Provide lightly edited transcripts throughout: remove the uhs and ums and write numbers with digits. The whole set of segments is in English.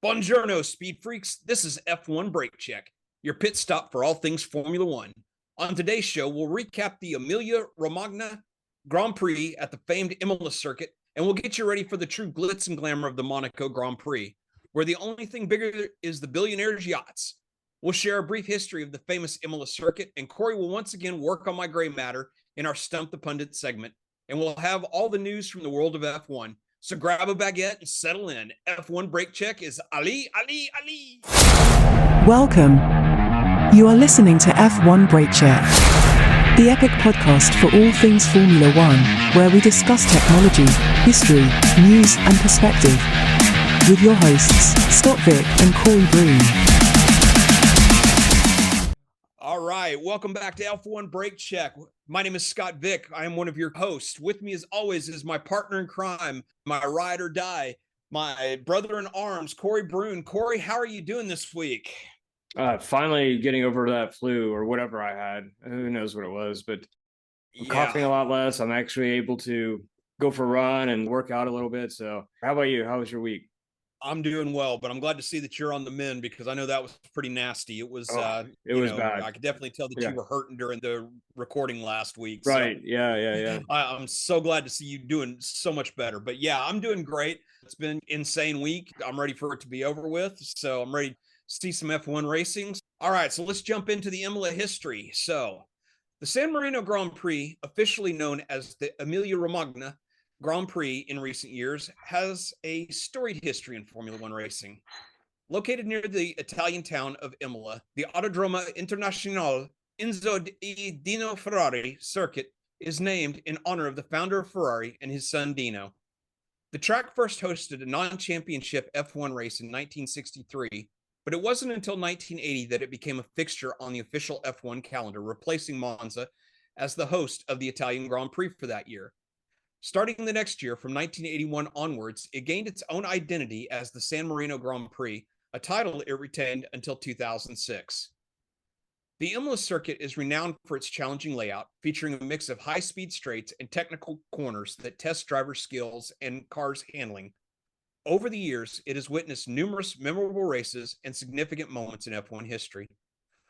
Buongiorno, speed freaks. This is F1 Brake Check, your pit stop for all things Formula One. On today's show, we'll recap the Emilia-Romagna Grand Prix at the famed Imola circuit, and we'll get you ready for the true glitz and glamour of the Monaco Grand Prix, where the only thing bigger is the billionaires' yachts. We'll share a brief history of the famous Imola circuit, and Corey will once again work on my gray matter in our Stump the Pundit segment, and we'll have all the news from the world of F1. So grab a baguette and settle in. F1 Brake Check is Ali. Welcome. You are listening to F1 Brake Check, the epic podcast for all things Formula One, where we discuss technology, history, news, and perspective. With your hosts, Scott Vick and Corey Broom. All right, welcome back to F1 Brake Check. My name is Scott Vick. I am one of your hosts. With me, as always, is my partner in crime, my ride or die, my brother in arms, Corey Broom. Corey, how are you doing this week? Finally getting over that flu or whatever I had. Who knows what it was, but I'm coughing a lot less. I'm actually able to go for a run and work out a little bit. So how about you? How was your week? I'm doing well, but I'm glad to see that you're on the mend because I know that was pretty nasty. It was bad. I could definitely tell that you were hurting during the recording last week. Right. So Yeah. I'm so glad to see you doing so much better. But yeah, I'm doing great. It's been an insane week. I'm ready for it to be over with. So I'm ready to see some F1 racing. All right, so let's jump into the Imola history. So the San Marino Grand Prix, officially known as the Emilia-Romagna Grand Prix in recent years, has a storied history in Formula One racing. Located near the Italian town of Imola, the Autodromo Internazionale Enzo di Dino Ferrari circuit is named in honor of the founder of Ferrari and his son Dino. The track first hosted a non-championship F1 race in 1963, but it wasn't until 1980 that it became a fixture on the official F1 calendar, replacing Monza as the host of the Italian Grand Prix for that year. Starting the next year, from 1981 onwards, it gained its own identity as the San Marino Grand Prix, a title it retained until 2006. The Imola circuit is renowned for its challenging layout, featuring a mix of high-speed straights and technical corners that test driver skills and cars' handling. Over the years, it has witnessed numerous memorable races and significant moments in F1 history.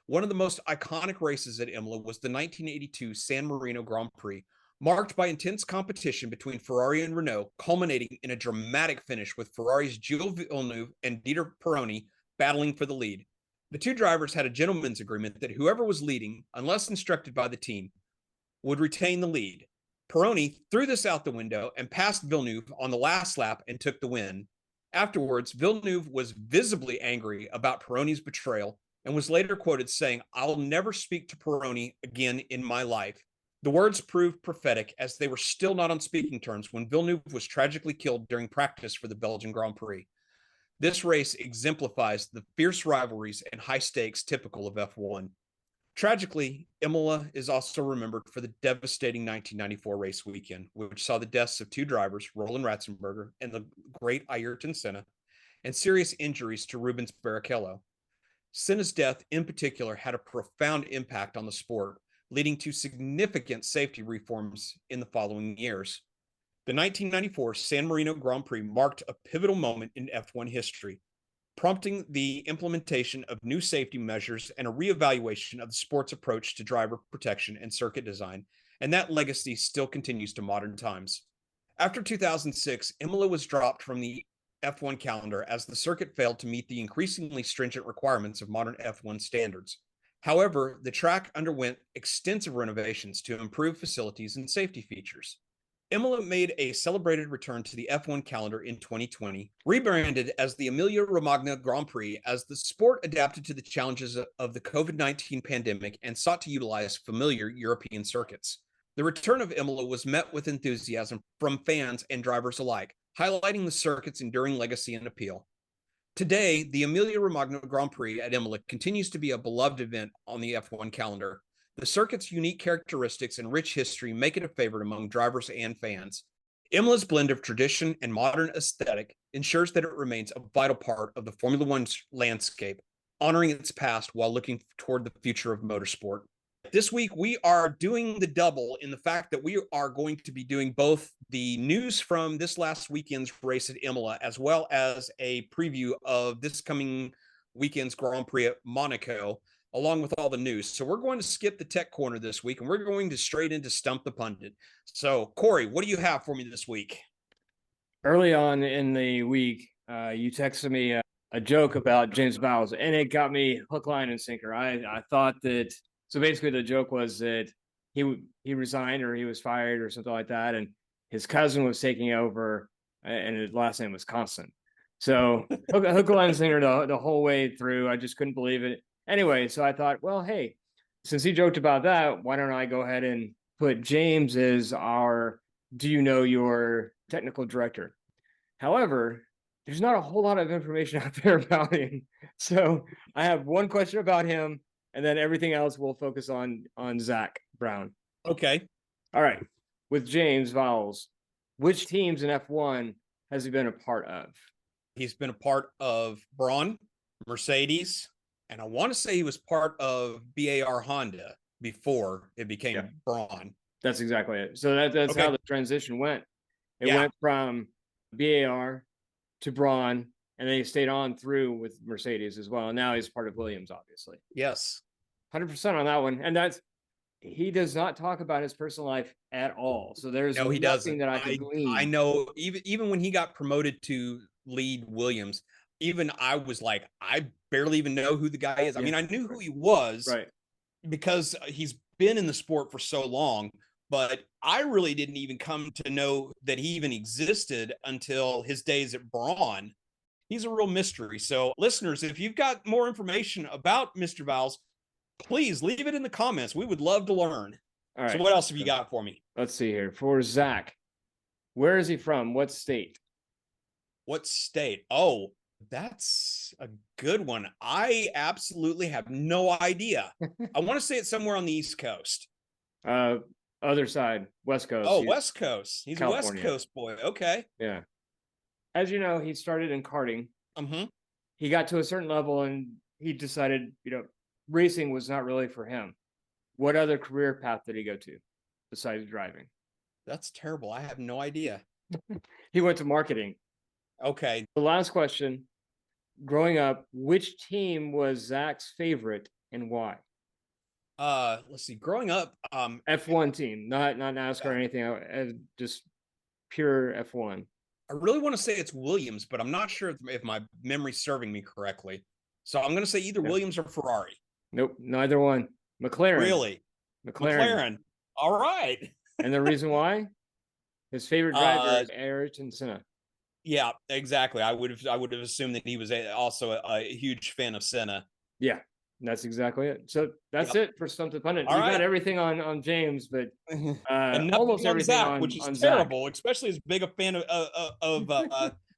One of the most iconic races at Imola was the 1982 San Marino Grand Prix, marked by intense competition between Ferrari and Renault, culminating in a dramatic finish with Ferrari's Gilles Villeneuve and Dieter Pironi battling for the lead. The two drivers had a gentleman's agreement that whoever was leading, unless instructed by the team, would retain the lead. Pironi threw this out the window and passed Villeneuve on the last lap and took the win. Afterwards, Villeneuve was visibly angry about Pironi's betrayal and was later quoted saying, "I'll never speak to Pironi again in my life." The words proved prophetic, as they were still not on speaking terms when Villeneuve was tragically killed during practice for the Belgian Grand Prix. This race exemplifies the fierce rivalries and high stakes typical of F1. Tragically, Imola is also remembered for the devastating 1994 race weekend, which saw the deaths of two drivers, Roland Ratzenberger and the great Ayrton Senna, and serious injuries to Rubens Barrichello. Senna's death, in particular, had a profound impact on the sport, leading to significant safety reforms in the following years. The 1994 San Marino Grand Prix marked a pivotal moment in F1 history, prompting the implementation of new safety measures and a reevaluation of the sport's approach to driver protection and circuit design, and that legacy still continues to modern times. After 2006, Imola was dropped from the F1 calendar as the circuit failed to meet the increasingly stringent requirements of modern F1 standards. However, the track underwent extensive renovations to improve facilities and safety features. Imola made a celebrated return to the F1 calendar in 2020, rebranded as the Emilia-Romagna Grand Prix as the sport adapted to the challenges of the COVID-19 pandemic and sought to utilize familiar European circuits. The return of Imola was met with enthusiasm from fans and drivers alike, highlighting the circuit's enduring legacy and appeal. Today, the Emilia-Romagna Grand Prix at Imola continues to be a beloved event on the F1 calendar. The circuit's unique characteristics and rich history make it a favorite among drivers and fans. Imola's blend of tradition and modern aesthetic ensures that it remains a vital part of the Formula One landscape, honoring its past while looking toward the future of motorsport. This week, we are doing the double in the fact that we are going to be doing both the news from this last weekend's race at Imola, as well as a preview of this coming weekend's Grand Prix at Monaco, along with all the news. So we're going to skip the tech corner this week, and we're going to straight into Stump the Pundit. So, Corey, what do you have for me this week? Early on in the week, you texted me a joke about James Vowles, and it got me hook, line, and sinker. I thought that, so basically the joke was that he resigned or he was fired or something like that, and his cousin was taking over, and his last name was Constant. So hook, line, and sinker the whole way through. I just couldn't believe it. Anyway, so I thought, well, hey, since he joked about that, why don't I go ahead and put James as our do you know your technical director? However, there's not a whole lot of information out there about him. So I have one question about him, and then everything else we'll focus on Zach Brown. Okay. All right. With James Vowles, which teams in F1 has he been a part of? He's been a part of Braun, Mercedes, and I want to say he was part of BAR Honda before it became Braun. That's exactly it. So that's Okay. how the transition went. It went from BAR to Braun, and then he stayed on through with Mercedes as well. And now he's part of Williams, obviously. Yes. 100% on that one. And he does not talk about his personal life at all. So there's No, he nothing doesn't. that I can glean. I know even when he got promoted to lead Williams, even I was like, I barely even know who the guy is. I mean, I knew who he was, right, because he's been in the sport for so long, but I really didn't even come to know that he even existed until his days at Braun. He's a real mystery. So listeners, if you've got more information about Mr. Vowles, please leave it in the comments. We would love to learn. All right. So what else have you got for me? Let's see here. For Zach, where is he from? What state? What state? Oh, that's a good one. I absolutely have no idea. I want to say it's somewhere on the East Coast. Other side, West Coast. Oh, West Coast. He's California. a West Coast boy. Okay. Yeah. As you know, he started in karting. Mm-hmm. He got to a certain level and he decided, racing was not really for him. What other career path did he go to besides driving? That's terrible. I have no idea. He went to marketing. Okay. The last question, growing up, which team was Zach's favorite and why? Let's see. Growing up, F1 team, not NASCAR or anything, just pure F1. I really want to say it's Williams, but I'm not sure if my memory's serving me correctly. So I'm going to say either Williams or Ferrari. Nope, neither one. McLaren. Really? McLaren. All right. And the reason why? His favorite driver is Ayrton Senna. Yeah, exactly. I would have assumed that he was also a huge fan of Senna. Yeah, that's exactly it. So that's it for Stump the Pundit. All you right. got everything on James, but and almost everything Zach, which is terrible, especially as big a fan of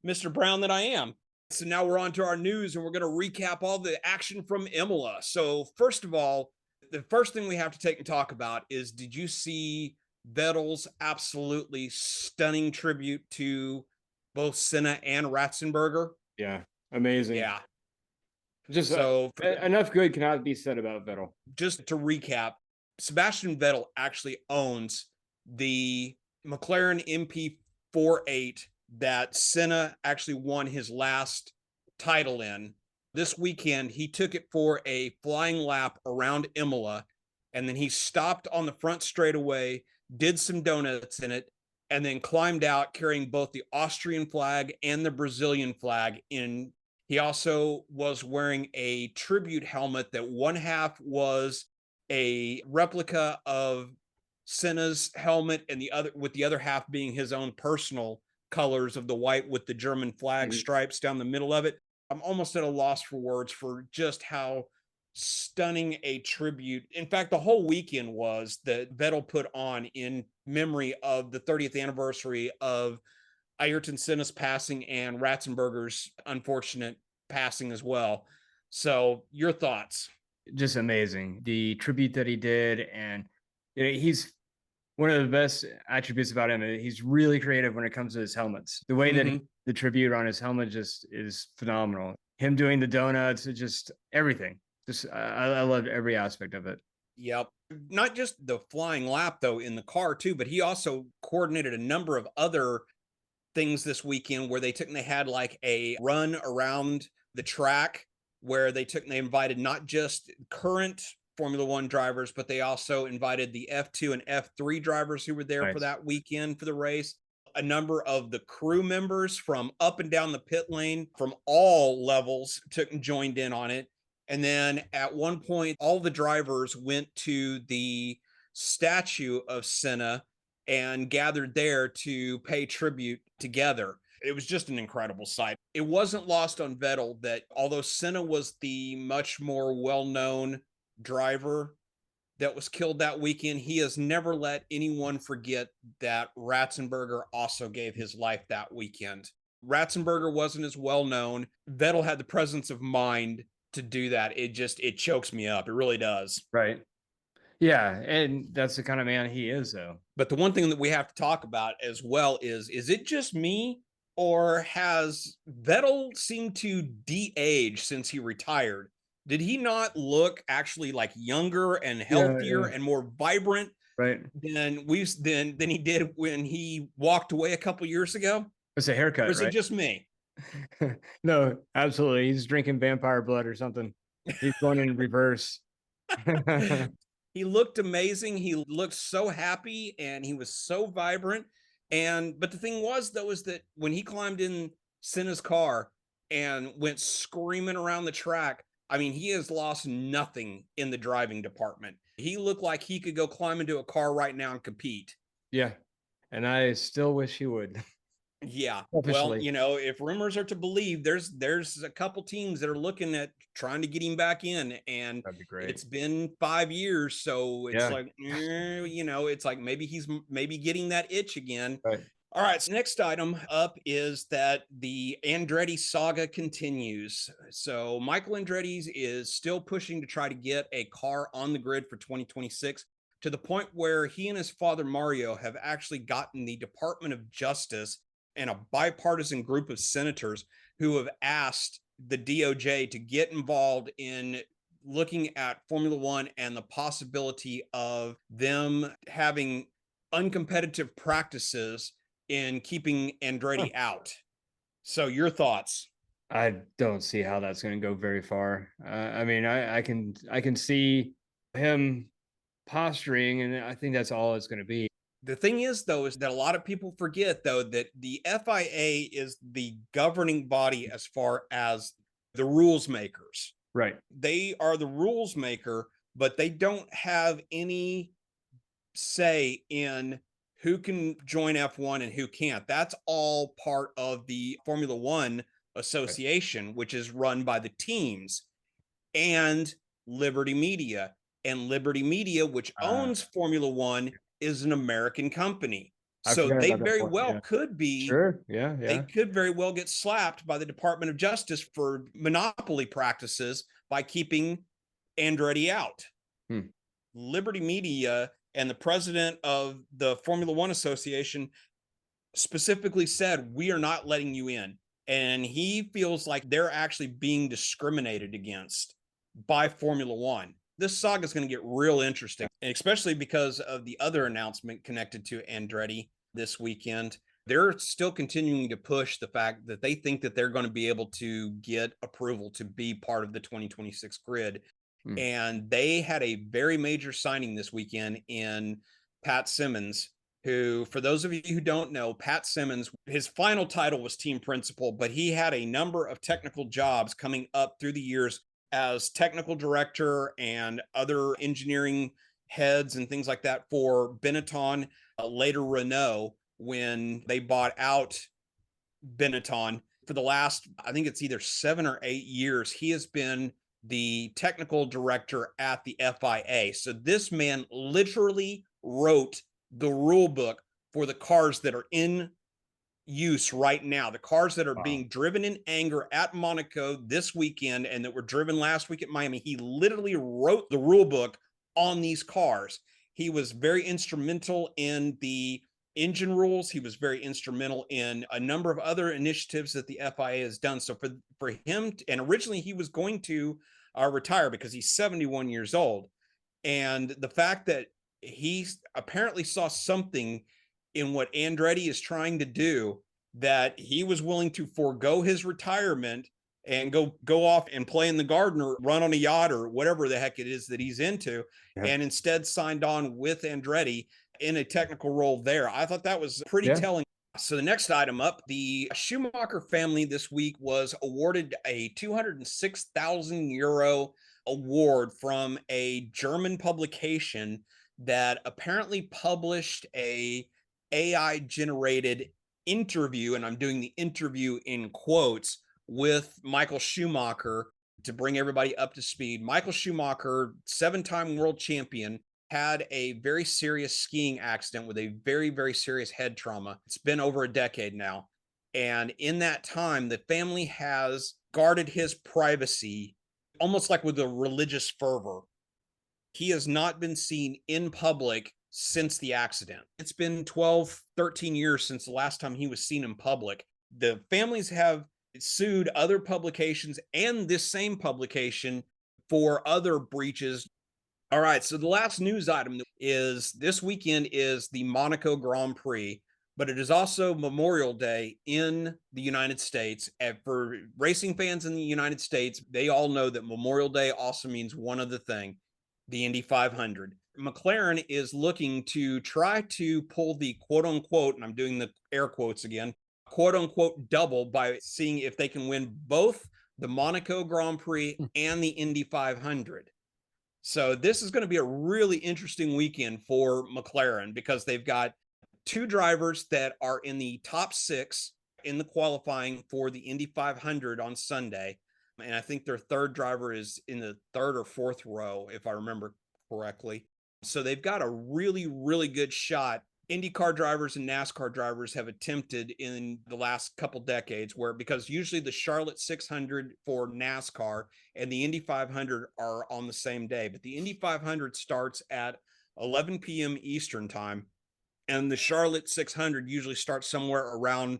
Mr. Brown that I am. So now we're on to our news, and we're going to recap all the action from Imola. So first of all, the first thing we have to take and talk about is, did you see Vettel's absolutely stunning tribute to both Senna and Ratzenberger? Yeah, amazing. Yeah. Just so enough good cannot be said about Vettel. Just to recap, Sebastian Vettel actually owns the McLaren MP48 that Senna actually won his last title in. This weekend, he took it for a flying lap around Imola, and then he stopped on the front straightaway, did some donuts in it, and then climbed out carrying both the Austrian flag and the Brazilian flag in. He also was wearing a tribute helmet that one half was a replica of Senna's helmet, and the other half being his own personal colors of the white with the German flag stripes down the middle of it. I'm almost at a loss for words for just how stunning a tribute. In fact, the whole weekend was that Vettel put on in memory of the 30th anniversary of Ayrton Senna's passing and Ratzenberger's unfortunate passing as well. So your thoughts? Just amazing. The tribute that he did. And he's one of the best attributes about him. He's really creative when it comes to his helmets. The way that the tribute on his helmet just is phenomenal. Him doing the donuts, just everything. Just I loved every aspect of it. Yep. Not just the flying lap, though, in the car, too, but he also coordinated a number of other things this weekend where they had like a run around the track where they invited not just current Formula One drivers, but they also invited the F2 and F3 drivers who were there for that weekend for the race. A number of the crew members from up and down the pit lane from all levels joined in on it. And then at one point, all the drivers went to the statue of Senna and gathered there to pay tribute together. It was just an incredible sight. It wasn't lost on Vettel that although Senna was the much more well-known driver that was killed that weekend, he has never let anyone forget that Ratzenberger also gave his life that weekend. Ratzenberger wasn't as well known. Vettel had the presence of mind to do that. It chokes me up. It really does. Right. Yeah, and that's the kind of man he is, though. But the one thing that we have to talk about as well is it just me, or has Vettel seemed to de-age since he retired? Did he not look actually like younger and healthier and more vibrant than he did when he walked away a couple years ago? It's a haircut, or is it just me? No, absolutely. He's drinking vampire blood or something. He's going in reverse. He looked amazing. He looked so happy and he was so vibrant. But the thing was, though, is that when he climbed in Senna's car and went screaming around the track, I mean, he has lost nothing in the driving department. He looked like he could go climb into a car right now and compete. Yeah. And I still wish he would. Yeah. Well, if rumors are to believe, there's a couple teams that are looking at trying to get him back in, and that'd be great. It's been 5 years, so it's like, it's like maybe he's getting that itch again. Right. All right, so next item up is that the Andretti saga continues. So Michael Andretti is still pushing to try to get a car on the grid for 2026, to the point where he and his father Mario have actually gotten the Department of Justice and a bipartisan group of senators who have asked the DOJ to get involved in looking at Formula One and the possibility of them having uncompetitive practices in keeping Andretti out. So your thoughts? I don't see how that's going to go very far. I mean, I can see him posturing, and I think that's all it's going to be. The thing is, though, is that a lot of people forget, though, that the FIA is the governing body as far as the rules makers. Right. They are the rules maker, but they don't have any say in who can join F1 and who can't. That's all part of the Formula One Association, which is run by the teams and Liberty Media. And Liberty Media, which owns Formula One, is an American company. So they very well could be. Sure. Yeah. They could very well get slapped by the Department of Justice for monopoly practices by keeping Andretti out. Liberty Media and the president of the Formula One Association specifically said, we are not letting you in. And he feels like they're actually being discriminated against by Formula One. This saga is going to get real interesting, especially because of the other announcement connected to Andretti this weekend. They're still continuing to push the fact that they think that they're going to be able to get approval to be part of the 2026 grid. And they had a very major signing this weekend in Pat Symonds, who, for those of you who don't know, Pat Symonds, his final title was team principal, but he had a number of technical jobs coming up through the years as technical director and other engineering heads and things like that for Benetton, later Renault, when they bought out Benetton. For the last, I think it's either 7 or 8 years, he has been the technical director at the FIA. So this man literally wrote the rule book for the cars that are in use right now, the cars that are being driven in anger at Monaco this weekend and that were driven last week at Miami. He literally wrote the rule book on these cars. He was very instrumental in the engine rules. He was very instrumental in a number of other initiatives that the FIA has done. So for him, and originally he was going to retire because he's 71 years old. And the fact that he apparently saw something in what Andretti is trying to do, that he was willing to forego his retirement and go off and play in the garden or run on a yacht or whatever the heck it is that he's into, and instead signed on with Andretti in a technical role there. I thought that was pretty telling. So the next item up, the Schumacher family this week was awarded a 206,000 euro award from a German publication that apparently published a AI generated interview, and I'm doing the interview in quotes, with Michael Schumacher to bring everybody up to speed. Michael Schumacher, 7-time world champion, had a very serious skiing accident with a very, very serious head trauma. It's been over a decade now. And in that time, the family has guarded his privacy almost like with a religious fervor. He has not been seen in public since the accident. It's been 12, 13 years since the last time he was seen in public. The families have sued other publications and this same publication for other breaches. All right, so the last news item is this weekend is the Monaco Grand Prix, but it is also Memorial Day in the United States. And for racing fans in the United States, they all know that Memorial Day also means one other thing, the Indy 500. McLaren is looking to try to pull the quote unquote, and I'm doing the air quotes again, quote unquote double by seeing if they can win both the Monaco Grand Prix and the Indy 500. So this is going to be a really interesting weekend for McLaren because they've got 2 drivers that are in the top 6 in the qualifying for the Indy 500 on Sunday. And I think their third driver is in the 3rd or 4th row, if I remember correctly. So they've got a really, really good shot. IndyCar drivers and NASCAR drivers have attempted in the last couple decades because usually the Charlotte 600 for NASCAR and the Indy 500 are on the same day, but the Indy 500 starts at 11 p.m. Eastern time, and the Charlotte 600 usually starts somewhere around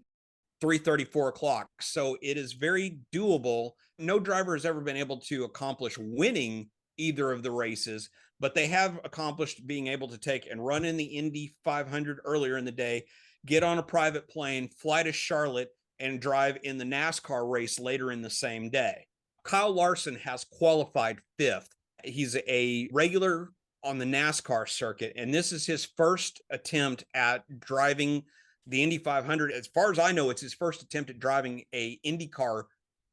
3:30, 4 o'clock. So it is very doable. No driver has ever been able to accomplish winning either of the races, but they have accomplished being able to take and run in the Indy 500 earlier in the day, get on a private plane, fly to Charlotte, and drive in the NASCAR race later in the same day. Kyle Larson has qualified 5th. He's a regular on the NASCAR circuit, and this is his first attempt at driving the Indy 500. As far as I know, it's his first attempt at driving a IndyCar,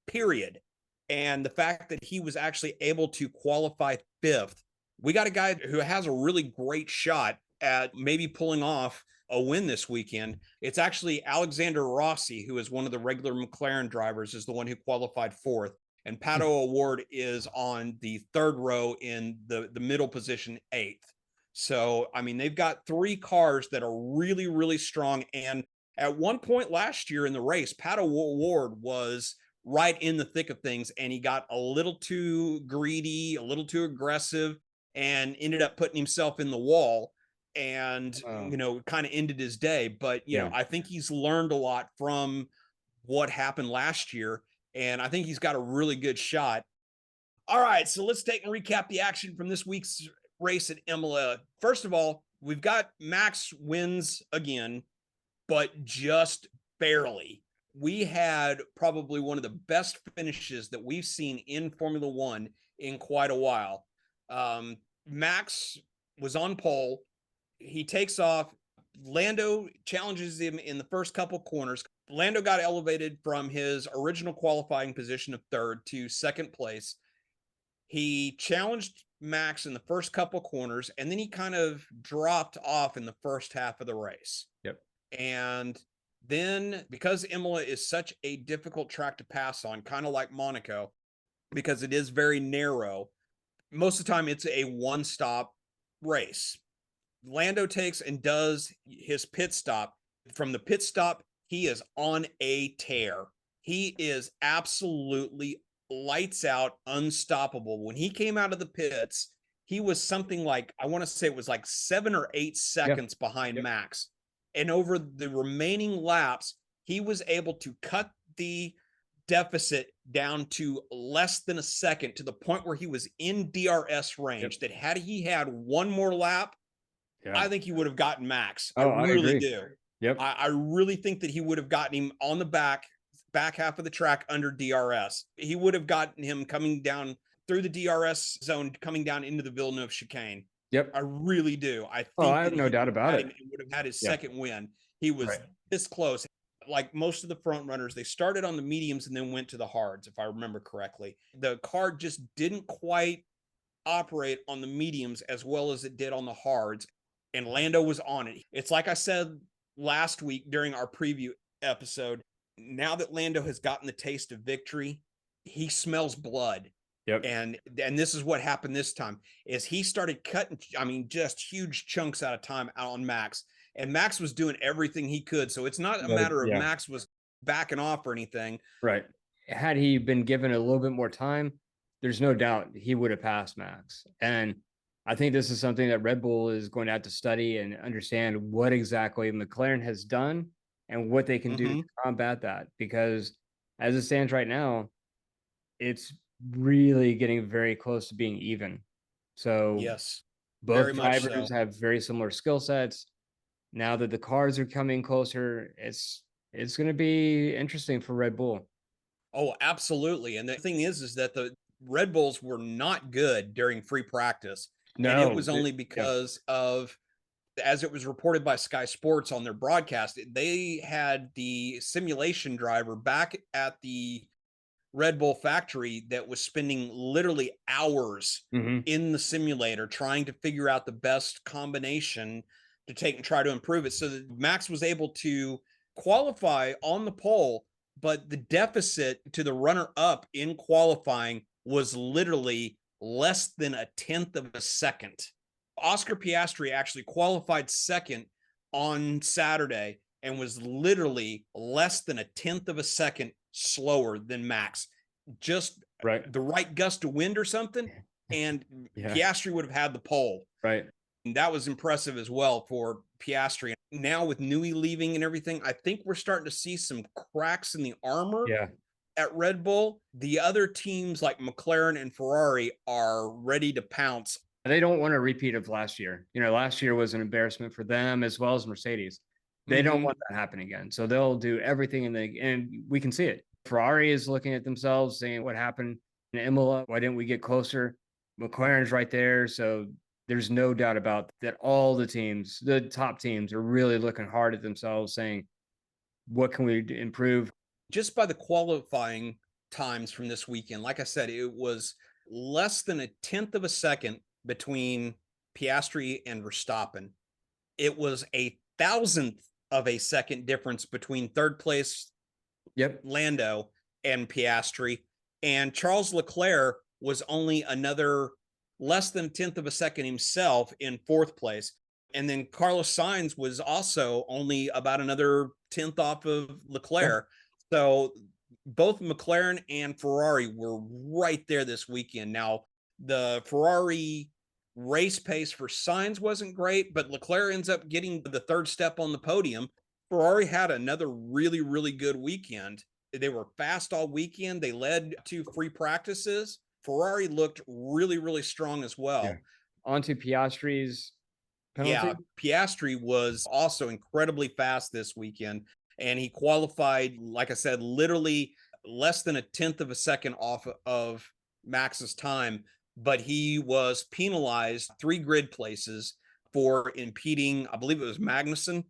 period. And the fact that he was actually able to qualify 5th, we got a guy who has a really great shot at maybe pulling off a win this weekend. It's actually Alexander Rossi, who is one of the regular McLaren drivers, is the one who qualified 4th. And Pato O'Ward is on the 3rd row in the middle position, 8th. So, I mean, they've got 3 cars that are really, really strong. And at one point last year in the race, Pato O'Ward was right in the thick of things, and he got a little too greedy, a little too aggressive, and ended up putting himself in the wall and, kind of ended his day. But, I think he's learned a lot from what happened last year, and I think he's got a really good shot. All right, so let's take and recap the action from this week's race at Imola. First of all, we've got Max wins again, but just barely. We had probably one of the best finishes that we've seen in Formula One in quite a while. Max was on pole. He takes off. Lando challenges him in the first couple corners. Lando got elevated from his original qualifying position of 3rd to 2nd place. He challenged Max in the first couple corners, and then he kind of dropped off in the first half of the race. Yep. And then, because Imola is such a difficult track to pass on, kind of like Monaco, because it is very narrow, most of the time it's a one-stop race. Lando takes and does his pit stop. From the pit stop, he is on a tear. He is absolutely lights out, unstoppable. When he came out of the pits, he was something like, I want to say it was like 7 or 8 seconds behind Max. And over the remaining laps, he was able to cut the deficit down to less than a second, to the point where he was in DRS range, that had he had one more lap, I think he would have gotten Max. Oh, I I really agree. do. Yep. I really think that he would have gotten him on the back half of the track under DRS. He would have gotten him coming down through the DRS zone, coming down into the Villeneuve chicane. Yep. I really do. I think I have no doubt about it. He would have had his Yeah. second win. He was this close. Like most of the front runners, they started on the mediums and then went to the hards, if I remember correctly. The car just didn't quite operate on the mediums as well as it did on the hards, and Lando was on it. It's like I said last week during our preview episode, now that Lando has gotten the taste of victory, he smells blood. Yep. And this is what happened this time, is he started cutting, just huge chunks out of time out on Max. And Max was doing everything he could. So it's not a matter of Max was backing off or anything. Right. Had he been given a little bit more time, there's no doubt he would have passed Max. And I think this is something that Red Bull is going to have to study and understand what exactly McLaren has done and what they can do to combat that. Because as it stands right now, it's really getting very close to being even. So yes, both drivers have very similar skill sets. Now that the cars are coming closer, it's going to be interesting for Red Bull. Oh, absolutely. And the thing is that the Red Bulls were not good during free practice. No, and it was only because of, as it was reported by Sky Sports on their broadcast, they had the simulation driver back at the Red Bull factory that was spending literally hours in the simulator trying to figure out the best combination to take and try to improve it. So that Max was able to qualify on the pole, but the deficit to the runner up in qualifying was literally less than a tenth of a second. Oscar Piastri actually qualified second on Saturday and was literally less than a tenth of a second slower than Max. Just the right gust of wind or something, and Piastri would have had the pole. Right. And that was impressive as well for Piastri. Now with Newey leaving and everything, I think we're starting to see some cracks in the armor at Red Bull. The other teams like McLaren and Ferrari are ready to pounce. They don't want a repeat of last year. Last year was an embarrassment for them as well as Mercedes. They don't want that to happen again. So they'll do everything, and we can see it. Ferrari is looking at themselves saying, what happened in Imola? Why didn't we get closer? McLaren's right there. So there's no doubt about that. All the teams, the top teams, are really looking hard at themselves saying, what can we improve? Just by the qualifying times from this weekend, like I said, it was less than a tenth of a second between Piastri and Verstappen. It was a thousandth of a second difference between third place Lando and Piastri, and Charles Leclerc was only another less than a tenth of a second himself in fourth place. And then Carlos Sainz was also only about another tenth off of Leclerc. So both McLaren and Ferrari were right there this weekend. Now, the Ferrari race pace for Sainz wasn't great, but Leclerc ends up getting the third step on the podium. Ferrari had another really, really good weekend. They were fast all weekend. They led 2 free practices. Ferrari looked really, really strong as well. Yeah. On to Piastri's penalty. Yeah, Piastri was also incredibly fast this weekend, and he qualified, like I said, literally less than a tenth of a second off of Max's time, but he was penalized 3 grid places for impeding, I believe it was Magnussen,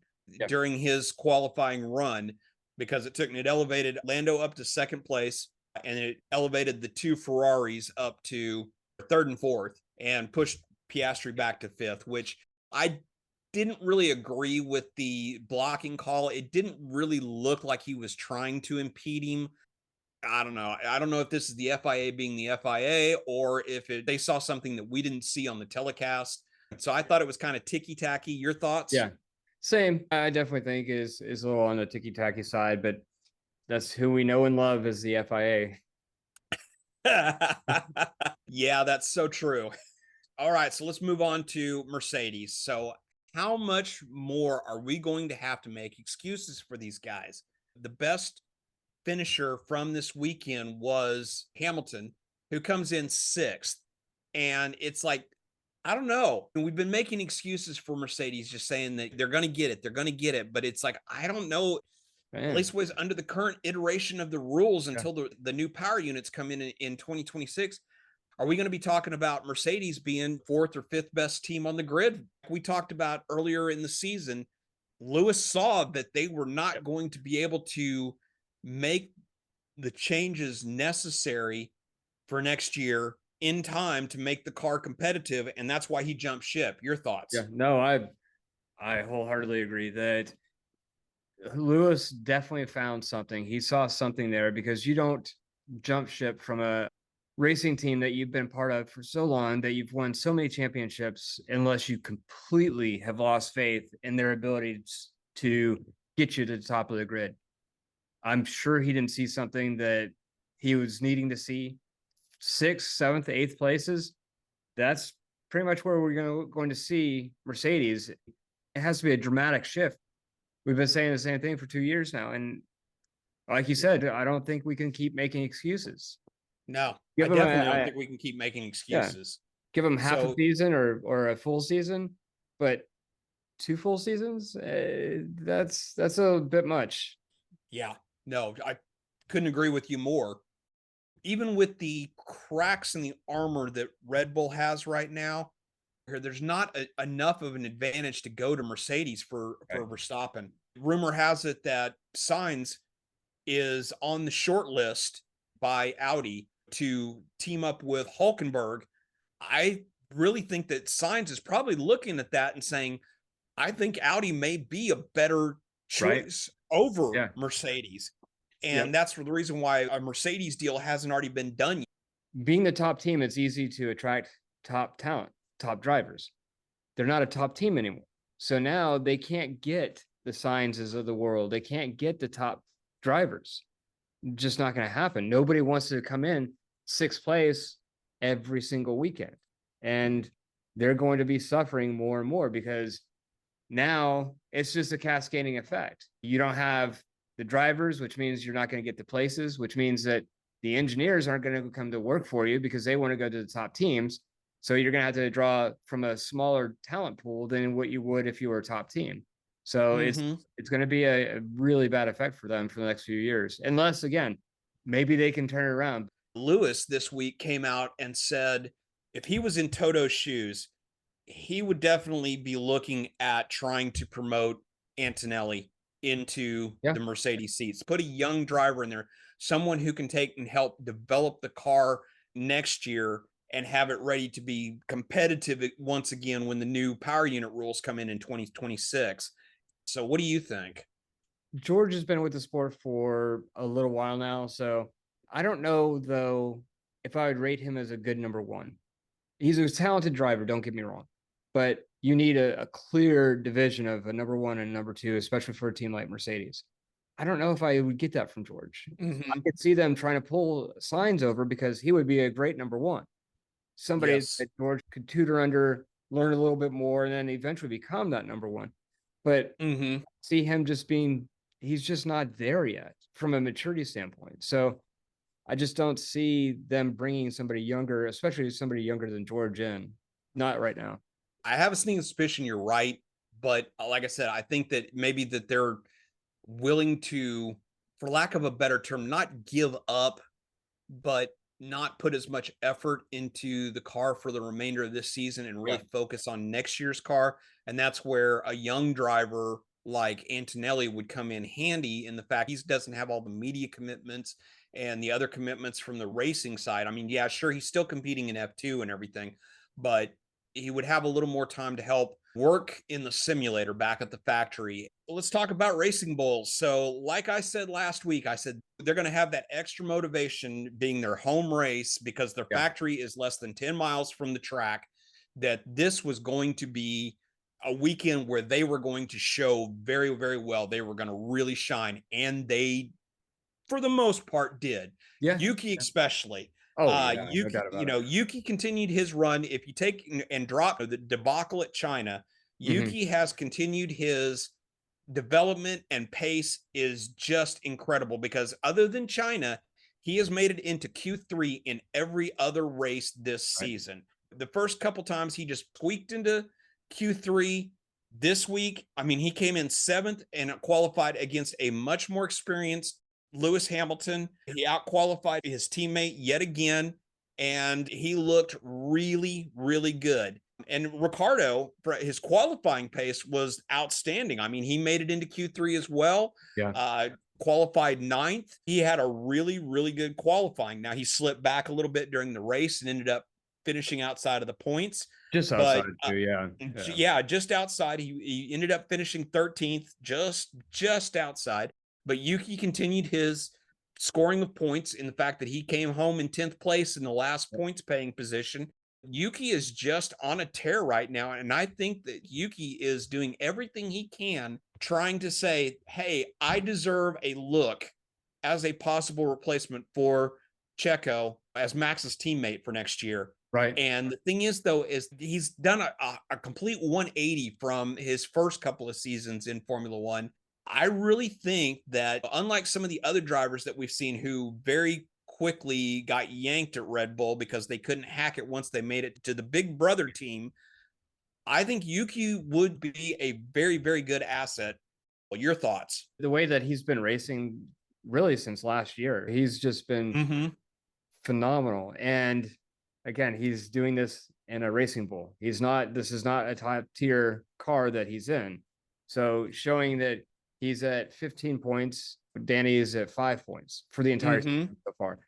during his qualifying run, because it elevated Lando up to second place, and it elevated the 2 Ferraris up to third and fourth, and pushed Piastri back to fifth, which I didn't really agree with the blocking call. It didn't really look like he was trying to impede him. I don't know. I don't know if this is the FIA being the FIA, or if they saw something that we didn't see on the telecast. So I thought it was kind of ticky-tacky. Your thoughts? Yeah, same. I definitely think is a little on the ticky-tacky side, but that's who we know and love as the FIA. Yeah, that's so true. All right, so let's move on to Mercedes. So how much more are we going to have to make excuses for these guys? The best finisher from this weekend was Hamilton, who comes in 6th. And it's like, I don't know. We've been making excuses for Mercedes, just saying that they're going to get it. They're going to get it. But it's like, I don't know. Man. At least was under the current iteration of the rules Yeah. until the new power units come in 2026. Are we going to be talking about Mercedes being 4th or 5th best team on the grid? We talked about earlier in the season, Lewis saw that they were not going to be able to make the changes necessary for next year in time to make the car competitive, and that's why he jumped ship. Your thoughts? Yeah, no, I wholeheartedly agree that Lewis definitely found something. He saw something there, because you don't jump ship from a racing team that you've been part of for so long, that you've won so many championships, unless you completely have lost faith in their ability to get you to the top of the grid. I'm sure he didn't see something that he was needing to see. 6th, 7th, 8th places, that's pretty much where we're going to see Mercedes. It has to be a dramatic shift. We've been saying the same thing for 2 years now. And like you said, I don't think we can keep making excuses. No, I definitely don't think we can keep making excuses. Give them half a season or a full season, but 2 full seasons, that's a bit much. Yeah, no, I couldn't agree with you more. Even with the cracks in the armor that Red Bull has right now, there's not enough of an advantage to go to Mercedes for Verstappen. Rumor has it that Sainz is on the short list by Audi to team up with Hulkenberg. I really think that Sainz is probably looking at that and saying, I think Audi may be a better choice over Mercedes. And that's for the reason why a Mercedes deal hasn't already been done yet. Being the top team, it's easy to attract top talent, top drivers. They're not a top team anymore. So now they can't get the Sainzes of the world. They can't get the top drivers. Just not going to happen. Nobody wants to come in 6th place every single weekend. And they're going to be suffering more and more, because now it's just a cascading effect. You don't have the drivers, which means you're not going to get the places, which means that the engineers aren't going to come to work for you because they want to go to the top teams. So you're going to have to draw from a smaller talent pool than what you would if you were a top team. So it's going to be a really bad effect for them for the next few years, unless, again, maybe they can turn it around. Lewis this week came out and said if he was in Toto's shoes, he would definitely be looking at trying to promote Antonelli into the Mercedes seats. Put a young driver in there, someone who can take and help develop the car next year and have it ready to be competitive once again when the new power unit rules come in 2026. So what do you think? George has been with the sport for a little while now, so I don't know, though, if I would rate him as a good number 1. He's a talented driver, don't get me wrong, but you need a clear division of a number 1 and number 2, especially for a team like Mercedes. I don't know if I would get that from George. I could see them trying to pull Sainz over, because he would be a great number 1. Somebody that George could tutor under, learn a little bit more, and then eventually become that number 1. But see him just being, he's just not there yet from a maturity standpoint. So I just don't see them bringing somebody younger, especially somebody younger than George, in. Not right now. I have a sneaking suspicion you're right. But like I said, I think that maybe that they're willing to, for lack of a better term, not give up, but not put as much effort into the car for the remainder of this season and really focus on next year's car. And that's where a young driver like Antonelli would come in handy, in the fact he doesn't have all the media commitments and the other commitments from the racing side. I mean, yeah, sure, he's still competing in F2 and everything, but he would have a little more time to help work in the simulator back at the factory. Let's talk about Racing Bulls. So like I said last week, I said they're going to have that extra motivation being their home race because their factory is less than 10 miles from the track, that this was going to be a weekend where they were going to show very, very well. They were going to really shine. And they, for the most part, did. Yuki especially. Yuki, Yuki continued his run. If you take and drop the debacle at China, Yuki has continued his development and pace is just incredible because other than China, he has made it into Q3 in every other race this Right. season. The first couple times he just squeaked into Q3. This week, I mean, he came in 7th and qualified against a much more experienced Lewis Hamilton. He outqualified his teammate yet again, and he looked really, really good. And Ricardo, his qualifying pace was outstanding. I mean, he made it into Q3 as well. Yeah. Qualified 9th. He had a really, really good qualifying. Now, he slipped back a little bit during the race and ended up finishing outside of the points. Just outside too, yeah. Just outside. He ended up finishing 13th, just outside. But Yuki continued his scoring of points in the fact that he came home in 10th place in the last points paying position. Yuki is just on a tear right now. And I think that Yuki is doing everything he can, trying to say, hey, I deserve a look as a possible replacement for Checo as Max's teammate for next year. Right. And the thing is, though, is he's done a complete 180 from his first couple of seasons in Formula One. I really think that unlike some of the other drivers that we've seen who very quickly got yanked at Red Bull because they couldn't hack it once they made it to the big brother team, I think Yuki would be a very, very good asset. Well, your thoughts? The way that he's been racing really since last year, he's just been phenomenal. And again, he's doing this in a racing bull. This is not a top tier car that he's in. So showing that he's at 15 points, Danny is at 5 points for the entire season so far.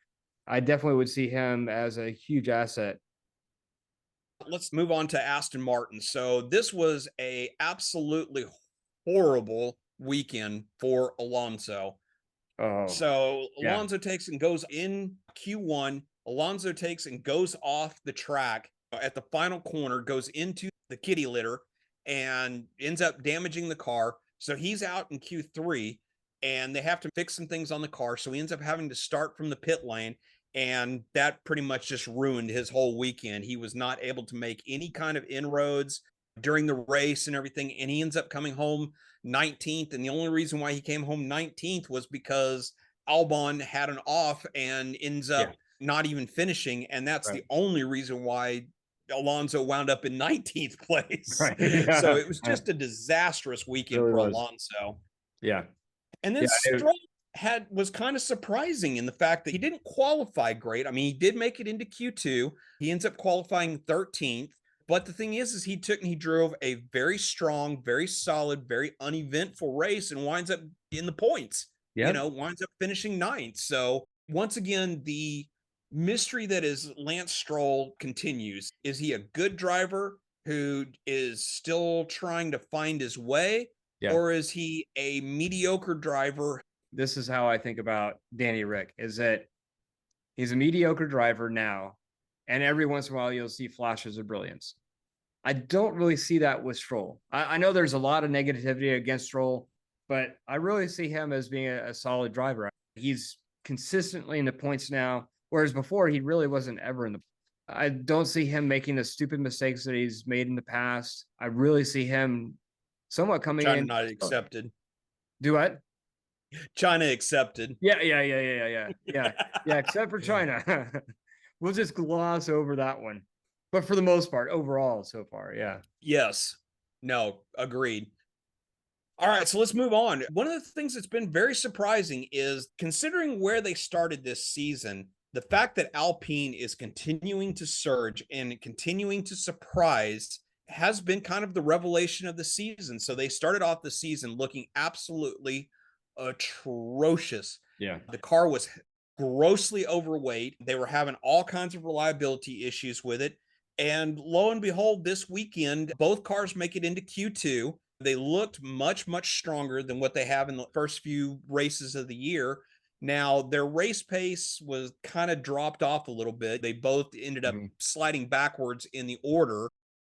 I definitely would see him as a huge asset. Let's move on to Aston Martin. So this was a absolutely horrible weekend for Alonso. Alonso takes and goes in Q1. Alonso takes and goes off the track at the final corner, goes into the kitty litter and ends up damaging the car. So he's out in Q3 and they have to fix some things on the car. So he ends up having to start from the pit lane. And that pretty much just ruined his whole weekend. He was not able to make any kind of inroads during the race and everything. And he ends up coming home 19th. And the only reason why he came home 19th was because Albon had an off and ends up not even finishing. And that's the only reason why Alonso wound up in 19th place. Right. Yeah. So it was just a disastrous weekend for Alonso. Yeah. And then Stroll was kind of surprising in the fact that he didn't qualify great. I mean, he did make it into Q2. He ends up qualifying 13th. But the thing is he took and he drove a very strong, very solid, very uneventful race and winds up in the points. Yep. Winds up finishing 9th. So once again, the mystery that is Lance Stroll continues. Is he a good driver who is still trying to find his way? Yeah. Or is he a mediocre driver? This is how I think about Danny Rick, is that he's a mediocre driver now, and every once in a while you'll see flashes of brilliance. I don't really see that with Stroll. I know there's a lot of negativity against Stroll, but I really see him as being a solid driver. He's consistently in the points now, whereas before he really wasn't ever in the. I don't see him making the stupid mistakes that he's made in the past. I really see him somewhat coming China in. Not accepted. Do what? China accepted. Yeah. Except for China. We'll just gloss over that one. But for the most part, overall, so far, yeah. Yes. No, agreed. All right, so let's move on. One of the things that's been very surprising is considering where they started this season, the fact that Alpine is continuing to surge and continuing to surprise has been kind of the revelation of the season. So they started off the season looking absolutely atrocious. Yeah. The car was grossly overweight. They were having all kinds of reliability issues with it. And lo and behold, this weekend, both cars make it into Q2. They looked much, much stronger than what they have in the first few races of the year. Now, their race pace was kind of dropped off a little bit. They both ended up sliding backwards in the order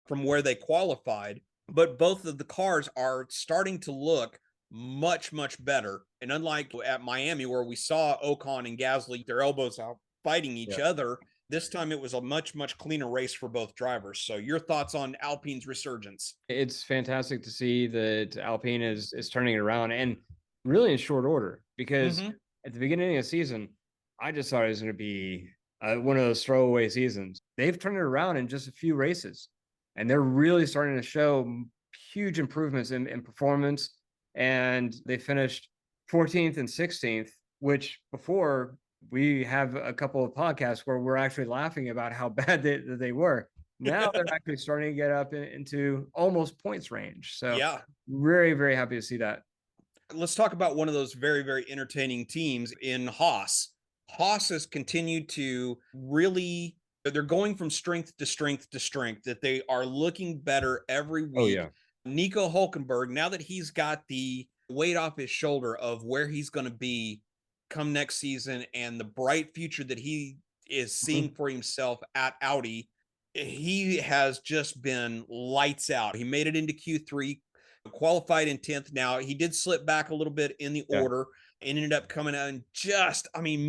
from where they qualified. But both of the cars are starting to look much, much better. And unlike at Miami, where we saw Ocon and Gasly, their elbows out fighting each other, This time it was a much, much cleaner race for both drivers. So your thoughts on Alpine's resurgence? It's fantastic to see that Alpine is turning it around, and really in short order, because at the beginning of the season, I just thought it was going to be one of those throwaway seasons. They've turned it around in just a few races, and they're really starting to show huge improvements in performance. And they finished 14th and 16th, which before we have a couple of podcasts where we're actually laughing about how bad they were. Now they're actually starting to get up into almost points range. So yeah, very, very happy to see that. Let's talk about one of those very, very entertaining teams in Haas. Haas has continued to really, they're going from strength to strength to strength, that they are looking better every week. Oh, yeah. Nico Hulkenberg, now that he's got the weight off his shoulder of where he's going to be come next season and the bright future that he is seeing for himself at Audi, he has just been lights out. He made it into Q3, qualified in 10th. Now, he did slip back a little bit in the order and ended up coming out and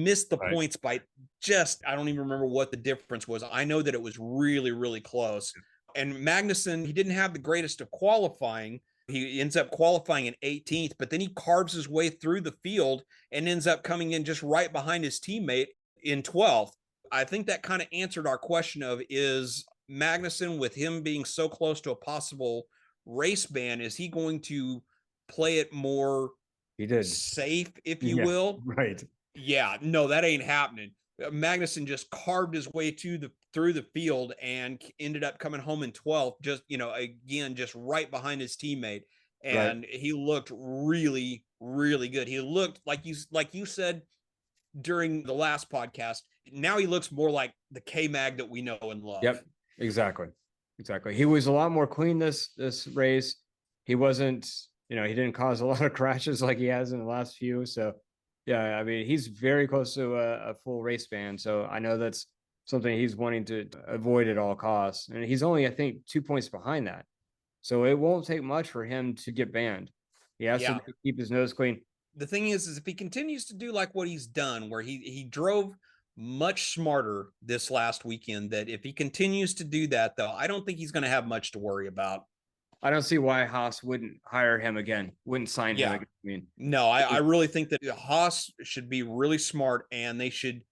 missed the points by just, I don't even remember what the difference was. I know that it was really, really close. And Magnussen, he didn't have the greatest of qualifying. He ends up qualifying in 18th, but then he carves his way through the field and ends up coming in just right behind his teammate in 12th. I think that kind of answered our question of, is Magnussen, with him being so close to a possible race ban, is he going to play it more safe, if you will? Right. Yeah, no, that ain't happening. Magnussen just carved his way through the field and ended up coming home in 12th, just, again, just right behind his teammate. And he looked really, really good. He looked like you said during the last podcast. Now he looks more like the K-Mag that we know and love. Yep, exactly. He was a lot more clean this race. He wasn't, he didn't cause a lot of crashes like he has in the last few. So yeah, I mean, he's very close to a full race ban. So I know that's something he's wanting to avoid at all costs. And he's only, I think, 2 points behind that. So it won't take much for him to get banned. He has to keep his nose clean. The thing is if he continues to do like what he's done, where he drove much smarter this last weekend, that if he continues to do that, though, I don't think he's going to have much to worry about. I don't see why Haas wouldn't hire him again, wouldn't sign him again. I mean, no, I really think that Haas should be really smart, and they should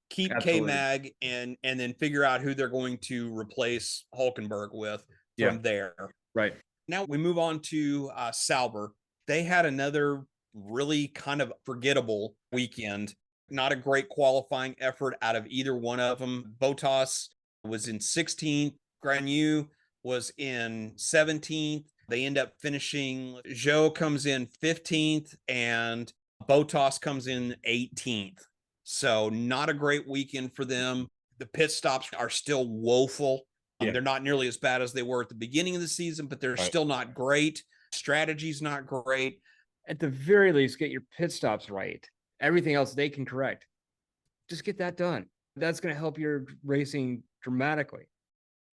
keep K-Mag and then figure out who they're going to replace Hulkenberg with from there. Right. Now we move on to Sauber. They had another really kind of forgettable weekend. Not a great qualifying effort out of either one of them. Bottas was in 16th. Granu was in 17th. They end up finishing. Zhou comes in 15th and Bottas comes in 18th. So not a great weekend for them. The pit stops are still woeful. They're not nearly as bad as they were at the beginning of the season, but they're still not great. Strategy's not great. At the very least, get your pit stops right. Everything else they can correct. Just get that done. That's going to help your racing dramatically.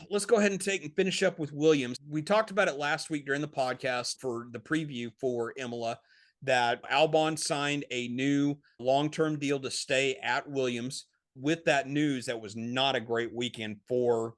Let's go ahead and finish up with Williams. We talked about it last week during the podcast for the preview for Imola, that Albon signed a new long-term deal to stay at Williams. With that news, that was not a great weekend for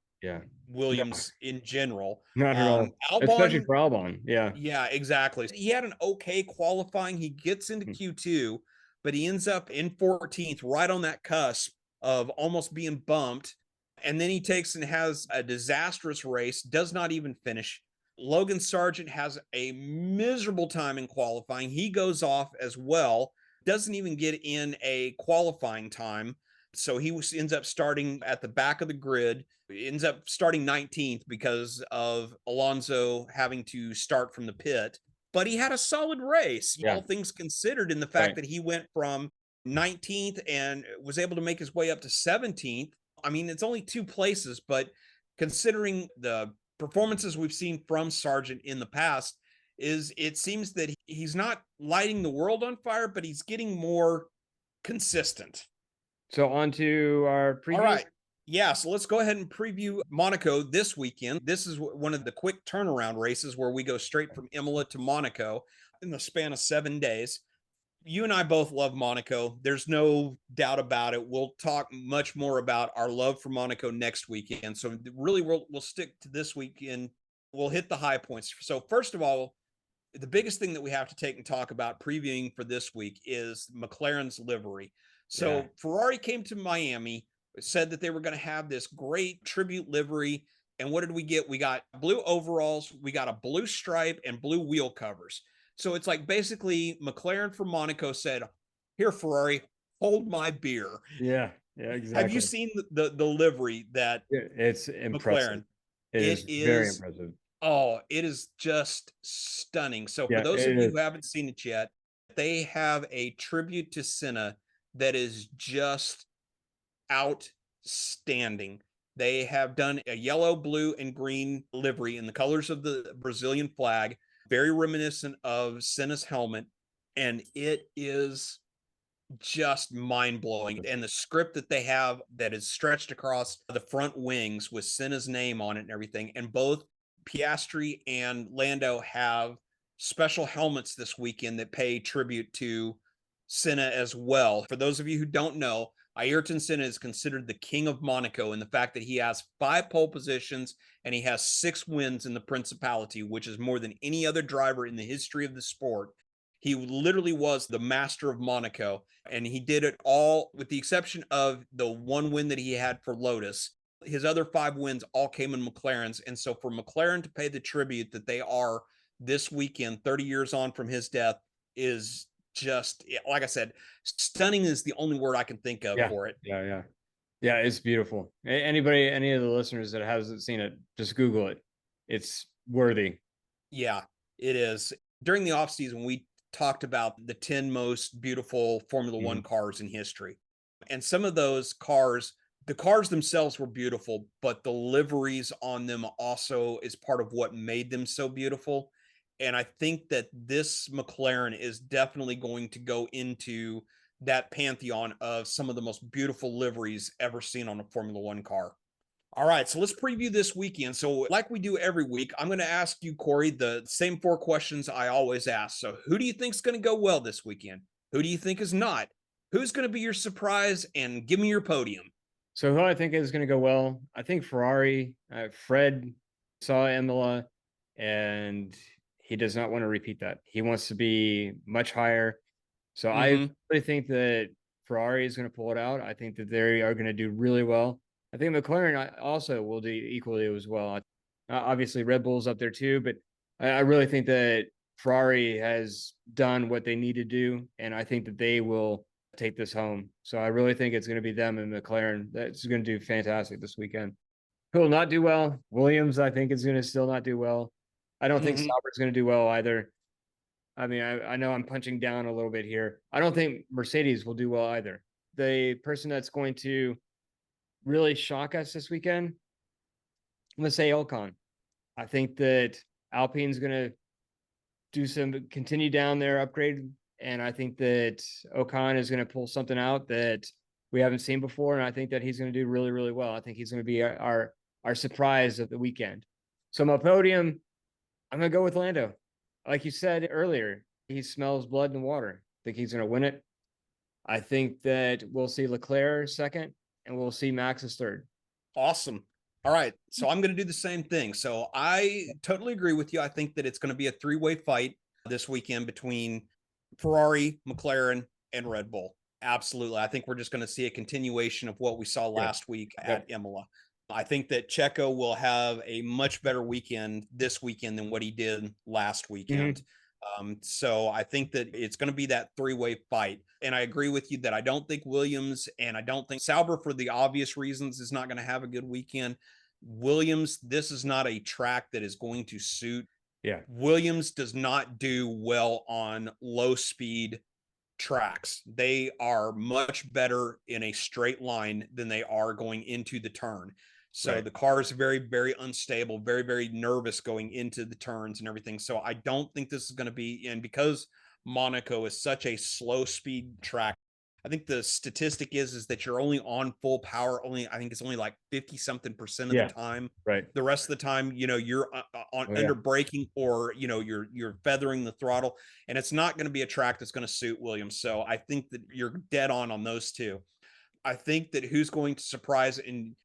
Williams in general. Not at all. Albon, especially for Albon. Yeah, exactly. He had an okay qualifying. He gets into Q2, but he ends up in 14th, right on that cusp of almost being bumped. And then he takes and has a disastrous race, does not even finish. Logan Sargent has a miserable time in qualifying. He goes off as well, doesn't even get in a qualifying time. So he ends up starting at the back of the grid, ends up starting 19th because of Alonso having to start from the pit. But he had a solid race, all things considered, in the fact that he went from 19th and was able to make his way up to 17th. I mean, it's only 2 places, but considering the performances we've seen from Sargent in the past, it seems that he's not lighting the world on fire, but he's getting more consistent. So on to our preview. All right. Yeah, so let's go ahead and preview Monaco this weekend. This is one of the quick turnaround races where we go straight from Imola to Monaco in the span of 7 days. You and I both love Monaco. There's no doubt about it. We'll talk much more about our love for Monaco next weekend. So really, we'll stick to this weekend. We'll hit the high points. So first of all, the biggest thing that we have to take and talk about previewing for this week is McLaren's livery. Yeah. So Ferrari came to Miami, said that they were going to have this great tribute livery. And what did we get? We got blue overalls, we got a blue stripe, and blue wheel covers. So it's like basically McLaren from Monaco said, "Here, Ferrari, hold my beer." Yeah. Yeah. Have you Exactly. seen the livery that It's impressive. McLaren? It It is very is impressive. Oh, it is just stunning. So for Yeah, those of it you is. who haven't seen it yet, they have a tribute to Senna that is just outstanding. They have done a yellow, blue, and green livery in the colors of the Brazilian flag, very reminiscent of Senna's helmet, and it is just mind blowing. And the script that they have that is stretched across the front wings with Senna's name on it and everything. And both Piastri and Lando have special helmets this weekend that pay tribute to Senna as well. For those of you who don't know, Ayrton Senna is considered the king of Monaco in the fact that he has 5 pole positions and he has 6 wins in the Principality, which is more than any other driver in the history of the sport. He literally was the master of Monaco, and he did it all with the exception of the 1 win that he had for Lotus. His other 5 wins all came in McLaren's. And so for McLaren to pay the tribute that they are this weekend, 30 years on from his death, is just, like I said, stunning is the only word I can think of Yeah. for it. Yeah. Yeah. It's beautiful. Anybody, any of the listeners that hasn't seen it, just Google it. It's worthy. Yeah, it is. During the offseason, we talked about the 10 most beautiful Formula One cars in history. And some of those cars, the cars themselves were beautiful, but the liveries on them also is part of what made them so beautiful. And I think that this McLaren is definitely going to go into that pantheon of some of the most beautiful liveries ever seen on a Formula One car. All right, so let's preview this weekend. So, like we do every week, I'm going to ask you, Corey, the same 4 questions I always ask. So, who do you think is going to go well this weekend? Who do you think is not? Who's going to be your surprise? And give me your podium. So who I think is going to go well? I think Ferrari. Fred saw Imola, and he does not want to repeat that. He wants to be much higher. So I really think that Ferrari is going to pull it out. I think that they are going to do really well. I think McLaren also will do equally as well. Obviously, Red Bull's up there too, but I really think that Ferrari has done what they need to do, and I think that they will take this home. So I really think it's going to be them and McLaren that's going to do fantastic this weekend. Who will not do well? Williams, I think, is going to still not do well. I don't think Sauber's going to do well either. I mean, I know I'm punching down a little bit here. I don't think Mercedes will do well either. The person that's going to really shock us this weekend, I'm going to say Ocon. I think that Alpine's going to continue down their upgrade. And I think that Ocon is going to pull something out that we haven't seen before. And I think that he's going to do really, really well. I think he's going to be our surprise of the weekend. So my podium, I'm going to go with Lando. Like you said earlier, he smells blood and water. I think he's going to win it. I think that we'll see Leclerc second, and we'll see Max as third. Awesome. All right. So I'm going to do the same thing. So I totally agree with you. I think that it's going to be a 3-way fight this weekend between Ferrari, McLaren, and Red Bull. Absolutely. I think we're just going to see a continuation of what we saw last week at Imola. I think that Checo will have a much better weekend this weekend than what he did last weekend. So I think that it's going to be that 3-way fight. And I agree with you that I don't think Williams and I don't think Sauber, for the obvious reasons, is not going to have a good weekend. Williams, this is not a track that is going to suit. Yeah. Williams does not do well on low speed tracks. They are much better in a straight line than they are going into the turn. So the car is very, very unstable, very, very nervous going into the turns and everything. So I don't think this is going to be, and because Monaco is such a slow speed track, I think the statistic is that you're only on full power. I think it's only like 50 something percent of the time. Right. The rest of the time, you're under braking, or, you're feathering the throttle, and it's not going to be a track that's going to suit Williams. So I think that you're dead on those two. I think that who's going to surprise, and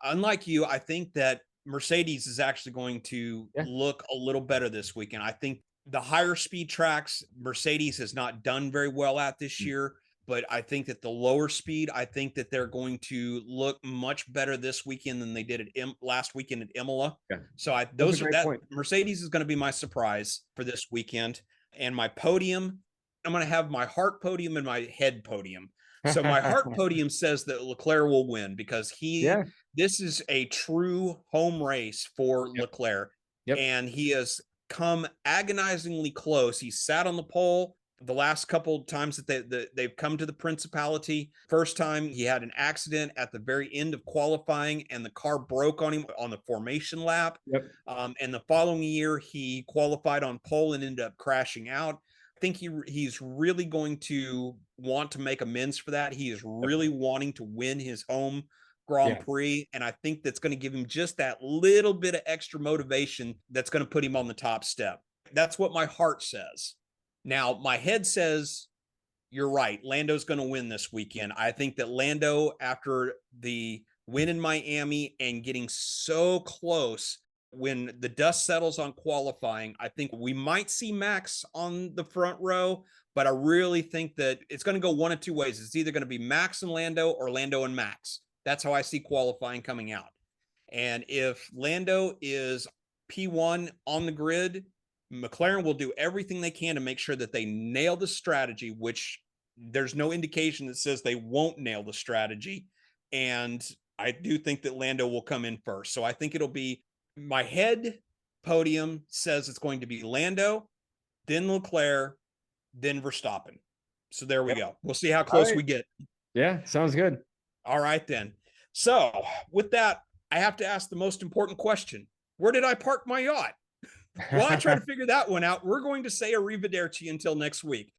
unlike you, I think that Mercedes is actually going to look a little better this weekend. I think the higher speed tracks, Mercedes has not done very well at this year, but I think that the lower speed, I think that they're going to look much better this weekend than they did at last weekend at Imola. Yeah. So Mercedes is going to be my surprise for this weekend. And my podium, I'm going to have my heart podium and my head podium. So my heart podium says that Leclerc will win, because this is a true home race for Leclerc. And he has come agonizingly close. He sat on the pole the last couple of times that they've come to the Principality. First time he had an accident at the very end of qualifying, and the car broke on him on the formation lap. And the following year he qualified on pole and ended up crashing out. I think he's really going to want to make amends for that. He is really wanting to win his home Grand Prix, and I think that's going to give him just that little bit of extra motivation that's going to put him on the top step. That's what my heart says. Now, my head says, you're right, Lando's going to win this weekend. I think that Lando, after the win in Miami and getting so close, when the dust settles on qualifying, I think we might see Max on the front row, but I really think that it's going to go one of two ways. It's either going to be Max and Lando, or Lando and Max. That's how I see qualifying coming out. And if Lando is P1 on the grid, McLaren will do everything they can to make sure that they nail the strategy, which there's no indication that says they won't nail the strategy. And I do think that Lando will come in first. So I think it'll be, my head podium says it's going to be Lando, then Leclerc, then Verstappen. So there we go. We'll see how close we get. Yeah, sounds good. All right, then. So with that, I have to ask the most important question. Where did I park my yacht? While I try to figure that one out, we're going to say arrivederci until next week.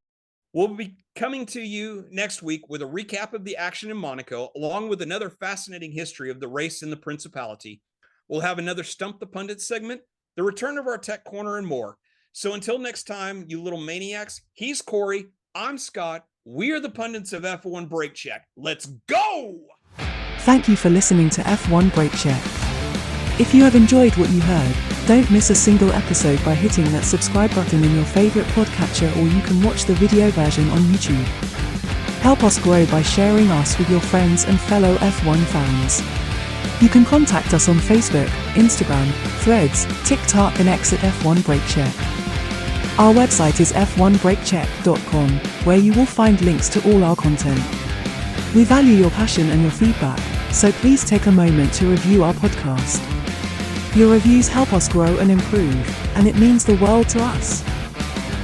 We'll be coming to you next week with a recap of the action in Monaco, along with another fascinating history of the race in the Principality. We'll have another Stump the Pundit segment, the return of our tech corner, and more. So until next time, you little maniacs, he's Corey, I'm Scott. We are the pundits of F1 Brake Check. Let's go! Thank you for listening to F1 Brake Check. If you have enjoyed what you heard, don't miss a single episode by hitting that subscribe button in your favorite podcatcher, or you can watch the video version on YouTube. Help us grow by sharing us with your friends and fellow F1 fans. You can contact us on Facebook, Instagram, Threads, TikTok and X at F1 Brake Check. Our website is f1brakecheck.com, where you will find links to all our content. We value your passion and your feedback, so please take a moment to review our podcast. Your reviews help us grow and improve, and it means the world to us.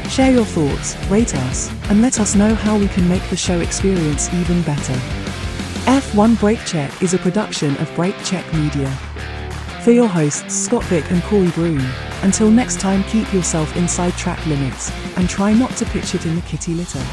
Share your thoughts, rate us, and let us know how we can make the show experience even better. F1 Brake Check is a production of Brake Check Media. For your hosts Scott Vick and Corey Broom, until next time, keep yourself inside track limits, and try not to pitch it in the kitty litter.